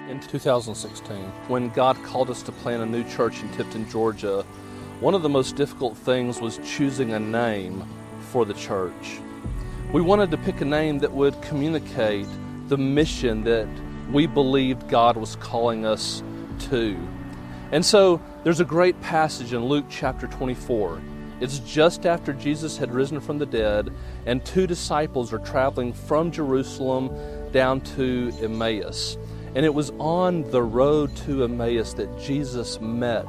In 2016, when God called us to plant a new church in Tifton, Georgia, one of the most difficult things was choosing a name for the church. We wanted to pick a name that would communicate the mission that we believed God was calling us to. And so there's a great passage in Luke chapter 24. It's just after Jesus had risen from the dead, and two disciples are traveling from Jerusalem down to Emmaus. And it was on the road to Emmaus that Jesus met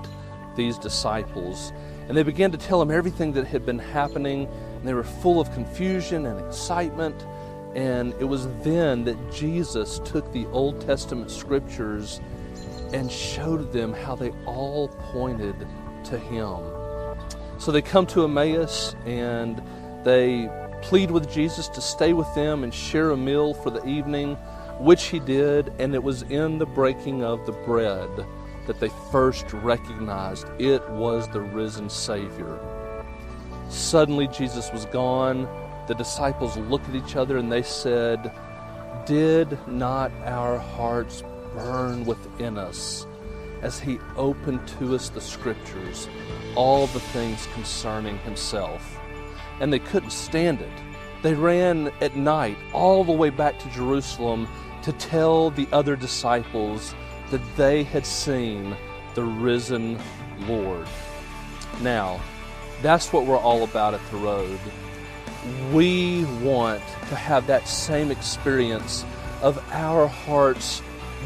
these disciples. And they began to tell him everything that had been happening, and they were full of confusion and excitement. And it was then that Jesus took the Old Testament scriptures and showed them how they all pointed to him. So they come to Emmaus and they plead with Jesus to stay with them and share a meal for the evening, which he did, and it was in the breaking of the bread that they first recognized it was the risen Savior. Suddenly Jesus was gone. The disciples looked at each other and they said, "Did not our hearts burn within us as he opened to us the scriptures, all the things concerning himself?" And they couldn't stand it. They ran at night all the way back to Jerusalem to tell the other disciples that they had seen the risen Lord. Now, that's what we're all about at The Road. We want to have that same experience of our hearts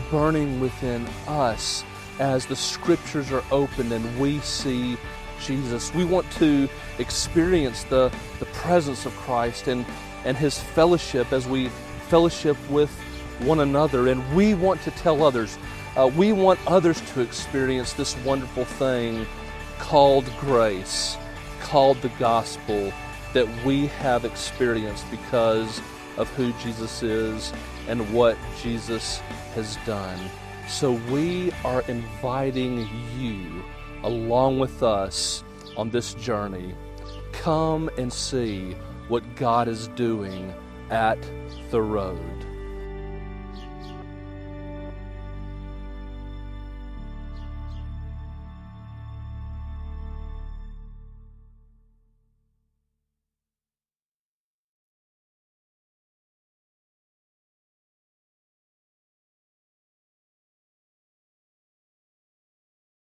burning within us as the scriptures are opened and we see Jesus. We want to experience the presence of Christ and his fellowship as we fellowship with one another, and we want to tell others. We want others to experience this wonderful thing called grace, called the gospel, that we have experienced because of who Jesus is and what Jesus has done. So we are inviting you along with us on this journey. Come and see what God is doing at The Road.